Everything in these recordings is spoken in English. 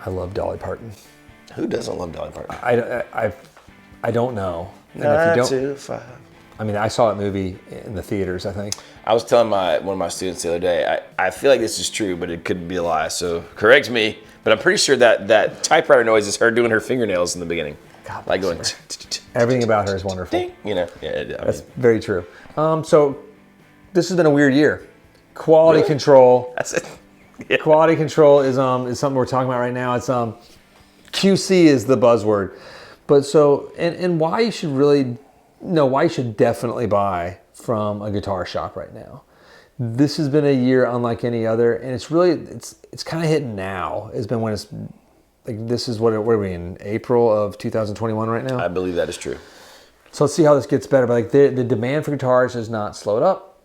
I love Dolly Parton. Who doesn't love Dolly Parton? I don't know. And 9 to 5. I mean, I saw that movie in the theaters, I think. I was telling one of my students the other day, I feel like this is true, but it could be a lie, so correct me. But I'm pretty sure that typewriter noise is her doing her fingernails in the beginning. God, like going... Everything about her is wonderful. Ding, you know, That's very true. So this has been a weird year. Quality control. That's it. Yeah. Quality control is something we're talking about right now. It's QC is the buzzword. But so and why you should why you should definitely buy from a guitar shop right now. This has been a year unlike any other, and it's kind of hitting now. It's been when it's like this is what are we in April of 2021 right now? I believe that is true. So let's see how this gets better. But like the demand for guitars has not slowed up.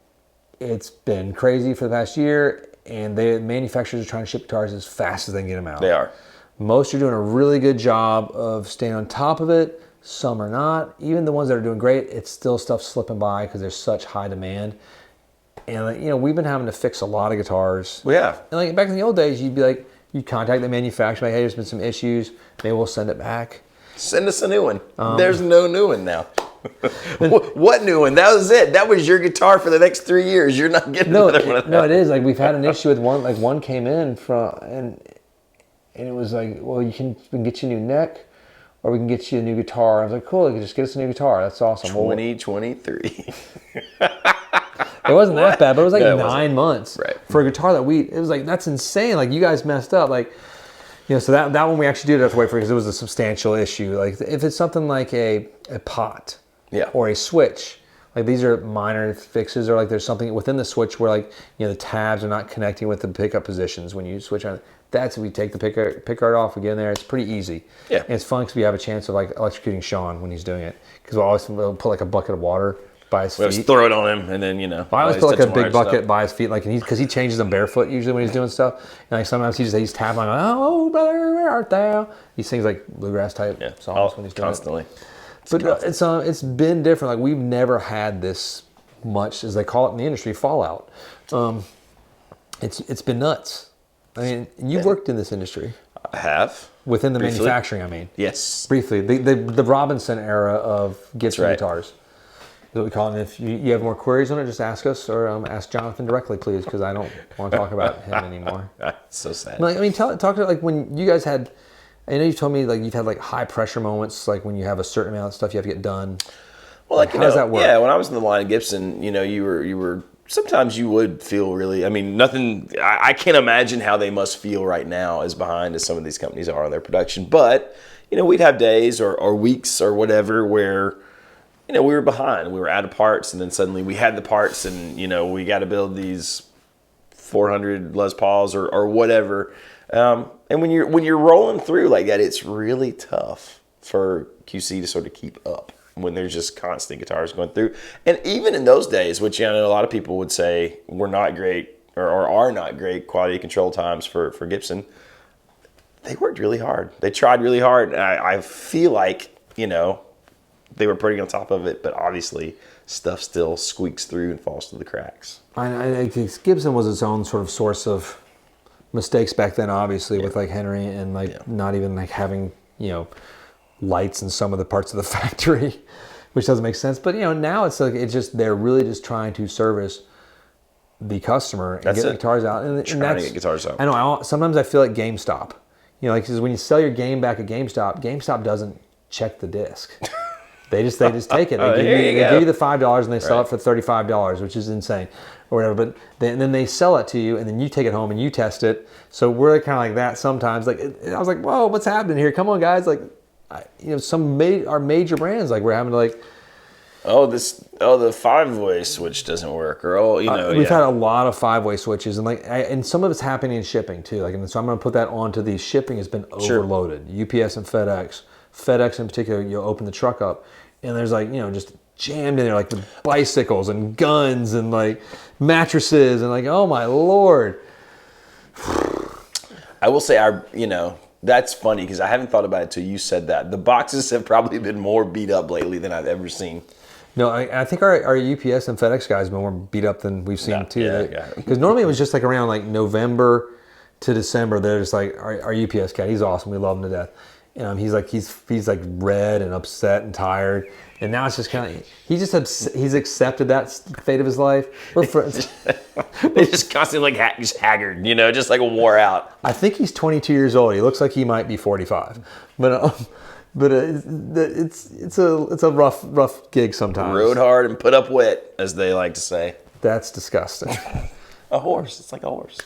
It's been crazy for the past year, and the manufacturers are trying to ship guitars as fast as they can get them out. They are. Most are doing a really good job of staying on top of it. Some are not. Even the ones that are doing great, it's still stuff slipping by because there's such high demand. And we've been having to fix a lot of guitars. We have. And like back in the old days, you'd contact the manufacturer, like, hey, there's been some issues. Maybe we'll send it back. Send us a new one. There's no new one now. What new one? That was it. That was your guitar for the next 3 years. You're not getting another one of that. No, it is. Like we've had an issue with one. Like one came in and it was like, well, we can get you a new neck, or we can get you a new guitar. I was like, cool, you can just get us a new guitar. That's awesome. 2023. It wasn't that bad, but it was like 9 months for a guitar that it was like, that's insane. Like you guys messed up. Like, so that one we actually did have to wait for because it was a substantial issue. Like if it's something like a pot or a switch, like these are minor fixes, or like there's something within the switch where like, the tabs are not connecting with the pickup positions when you switch on. That's if we take the pickguard off, we get in there. It's pretty easy. Yeah. And it's fun because we have a chance of like electrocuting Sean when he's doing it. Because we'll put like a bucket of water by his feet. We'll just throw it on him, and then, I always put like a big bucket by his feet, like, because he changes them barefoot usually when he's doing stuff. And like sometimes he's tapping, like, oh, brother, where art thou? He sings like bluegrass type songs when he's doing constantly. But it's been different. Like we've never had this much, as they call it in the industry, fallout. It's been nuts. I mean, you've worked in this industry. I have. Within the manufacturing, I mean. Yes. Briefly. The Robinson era of Gibson guitars. Is what we call it. If you have more queries on it, just ask us, or ask Jonathan directly, please, because I don't want to talk about him anymore. That's so sad. I mean, talk to like when you guys had, I know you told me like you've had like high pressure moments, like when you have a certain amount of stuff you have to get done. Well, like, how does that work? Yeah, when I was in the line of Gibson, you were sometimes you would feel really, I mean, nothing, I can't imagine how they must feel right now as behind as some of these companies are on their production. But, we'd have days or weeks or whatever where, we were behind. We were out of parts, and then suddenly we had the parts, and, we got to build these 400 Les Pauls or whatever. And when you're rolling through like that, it's really tough for QC to sort of keep up when there's just constant guitars going through. And even in those days, which I know a lot of people would say were not great or are not great quality control times for Gibson, they worked really hard. They tried really hard. And I feel like, they were pretty on top of it, but obviously stuff still squeaks through and falls through the cracks. I think Gibson was its own sort of source of mistakes back then, obviously, with like Henry and like not even like having, lights in some of the parts of the factory, which doesn't make sense. But now it's like they're really just trying to service the customer and get the guitars out. And trying to get guitars out. I know. Sometimes I feel like GameStop. Like because when you sell your game back at GameStop doesn't check the disc. They just take it. They give you the $5 and they sell it for $35, which is insane, or whatever. But then they sell it to you, and then you take it home and you test it. So we're kind of like that sometimes. Like I was like, whoa, what's happening here? Come on, guys! Like. Our major brands, like we're having to like, the 5-way switch doesn't work, or we've had a lot of 5-way switches, and like, and some of it's happening in shipping too. Like, and so I'm going to put that onto the shipping has been overloaded. UPS and FedEx in particular. You open the truck up, and there's like just jammed in there like with bicycles and guns and like mattresses and like, oh my Lord. I will say that's funny because I haven't thought about it until you said that. The boxes have probably been more beat up lately than I've ever seen. No, I think our UPS and FedEx guys have been more beat up than we've seen too. Because normally it was just like around like November, to December, they're just like, our UPS cat, he's awesome. We love him to death. He's like red and upset and tired. And now it's just kind of, he's accepted that fate of his life. We're friends. He's just constantly like just haggard, just like wore out. I think he's 22 years old. He looks like he might be 45. But it's a rough gig sometimes. Rode hard and put up wet, as they like to say. That's disgusting. A horse. It's like a horse.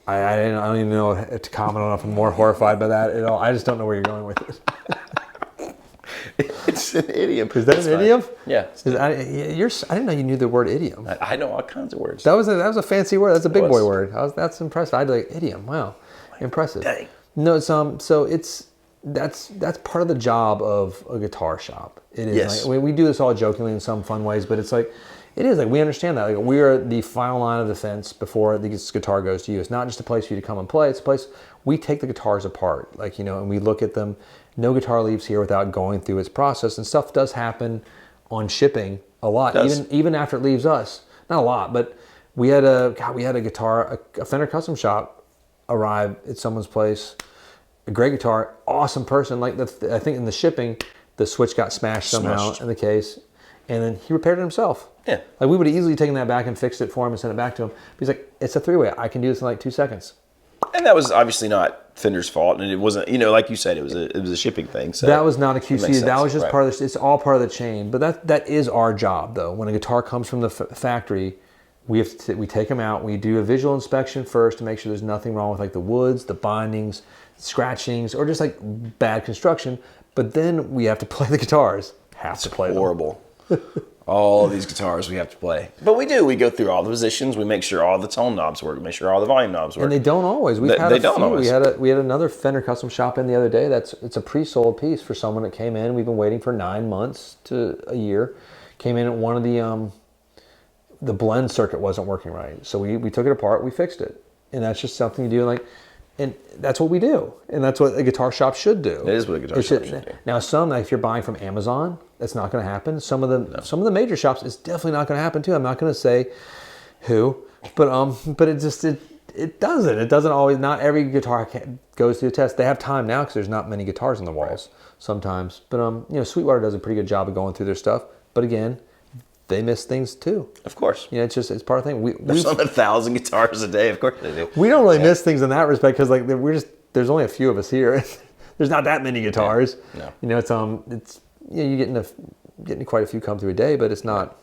I don't even know to comment on if I'm more horrified by that at all. I just don't know where you're going with it. It's an idiom. Is that an idiom? Yeah. I didn't know you knew the word idiom. I know all kinds of words. That was a fancy word. That's a big boy word. That's impressive. I'd like idiom. Wow, impressive. Dang. No, that's part of the job of a guitar shop. It is. Yes. Like, we do this all jokingly in some fun ways, but it's like. It is like we understand that. Like we are the final line of defense before this guitar goes to you. It's not just a place for you to come and play. It's a place we take the guitars apart, and we look at them. No guitar leaves here without going through its process, and stuff does happen on shipping a lot, even after it leaves us. Not a lot, but we had a guitar, a Fender custom shop arrive at someone's place. A great guitar, awesome person. Like I think in the shipping, the switch got smashed somehow in the case. And then he repaired it himself. Yeah. Like we would have easily taken that back and fixed it for him and sent it back to him. But he's like, it's a 3-way. I can do this in like 2 seconds. And that was obviously not Fender's fault, and it wasn't. Like you said, it was a shipping thing. So that was not a QC. That was just part of this. It's all part of the chain. But that is our job, though. When a guitar comes from the factory, we take them out. We do a visual inspection first to make sure there's nothing wrong with like the woods, the bindings, scratchings, or just like bad construction. But then we have to play the guitars. Horrible. All of these guitars we have to play. But we do. We go through all the positions. We make sure all the tone knobs work. Make sure all the volume knobs work. And they don't always. We've had a few. Always. We had another Fender custom shop in the other day. It's a pre-sold piece for someone that came in. We've been waiting for 9 months to a year. Came in at one of the blend circuit wasn't working right. So we took it apart. We fixed it. And that's just something you do. And that's what we do. And that's what a guitar shop should do. It is what a guitar shop should do. Now, if you're buying from Amazon, that's not going to happen. Some of the major shops, it's definitely not going to happen too. I'm not going to say who, but it doesn't. It doesn't always. Not every guitar goes through a test. They have time now because there's not many guitars on the walls sometimes. But Sweetwater does a pretty good job of going through their stuff. But again, they miss things too. Of course. It's part of the thing. There's 1,000 guitars a day. Of course they do. We don't really miss things in that respect because there's only a few of us here. There's not that many guitars. No. You getting quite a few come through a day, but it's not.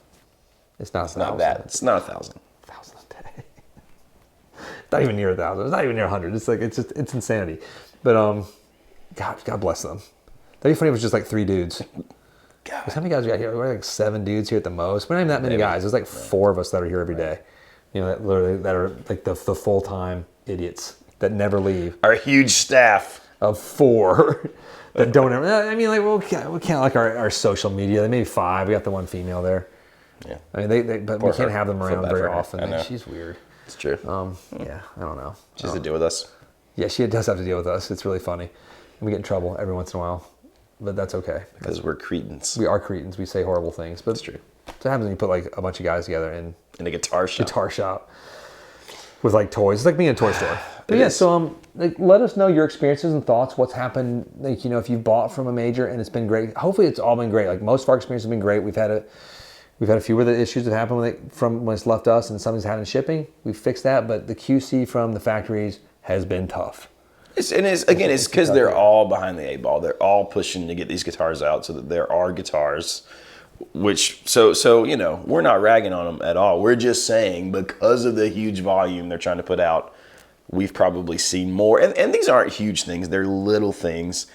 It's not that. It's not 1,000. 1,000 a day. Not even near 1,000. It's not even near 100. It's insanity. But God bless them. That'd be funny if it was just like 3 dudes. How many guys we got here? We're like 7 dudes here at the most. We're not even that many guys. There's like 4 of us that are here every day. That are like the full-time idiots that never leave. Our huge staff of 4 that don't ever. I mean, we can't like our social media. They maybe 5. We got the one female there. Yeah. I mean, but we can't have them around very often. She's weird. It's true. Yeah, I don't know. She has to deal with us. Yeah, she does have to deal with us. It's really funny. And we get in trouble every once in a while. But that's okay. Because we're cretins. We are cretins. We say horrible things. But that's true. So it happens when you put like a bunch of guys together in a guitar shop. With like toys. It's like being in a toy store. But yeah, so let us know your experiences and thoughts. What's happened, if you've bought from a major and it's been great. Hopefully it's all been great. Like most of our experiences have been great. We've had a few of the issues that happened from when it's left us and something's happened in shipping. We've fixed that, but the QC from the factories has been tough. It's because they're all behind the 8 ball. They're all pushing to get these guitars out so that there are guitars, so we're not ragging on them at all. We're just saying because of the huge volume they're trying to put out, we've probably seen more. And these aren't huge things. They're little things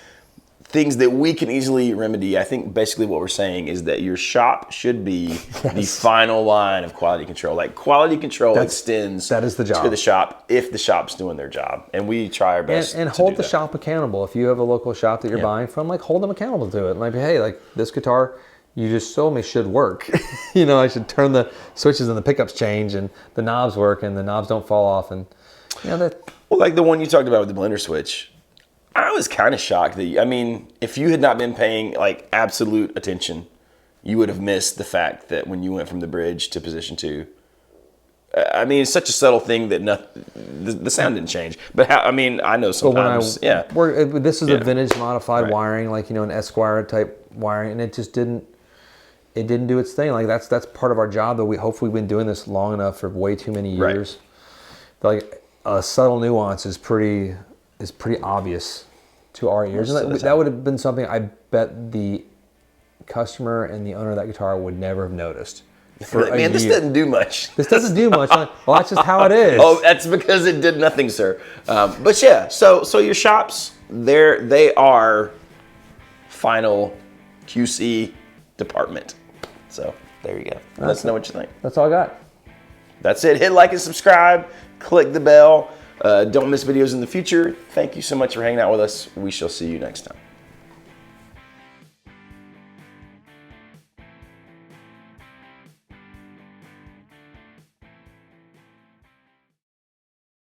that we can easily remedy. I think basically what we're saying is that your shop should be the final line of quality control. Like quality control extends that is the job. To the shop if the shop's doing their job. And we try our best and hold the shop accountable. If you have a local shop that you're buying from, hold them accountable to it. Like, hey, this guitar you just told me should work. I should turn the switches and the pickups change and the knobs work and the knobs don't fall off and that. Well, like the one you talked about with the blender switch. I was kind of shocked that, if you had not been paying like absolute attention, you would have missed the fact that when you went from the bridge to position 2, I mean, it's such a subtle thing that the sound didn't change. But I mean, I know sometimes, this is a vintage modified wiring, like, you know, an Esquire type wiring, and it just didn't do its thing. Like that's part of our job, though. Hopefully we've been doing this long enough for way too many years. Like a subtle nuance is pretty obvious to our ears, and that would have been something I bet the customer and the owner of that guitar would never have noticed. Man, this doesn't do much. This doesn't do much. Well, that's just how it is. Oh, that's because it did nothing, sir. But yeah, so your shops, they are final QC department. So there you go. Let us know what you think. That's all I got. That's it. Hit like and subscribe. Click the bell. Don't miss videos in the future. Thank you so much for hanging out with us. We shall see you next time.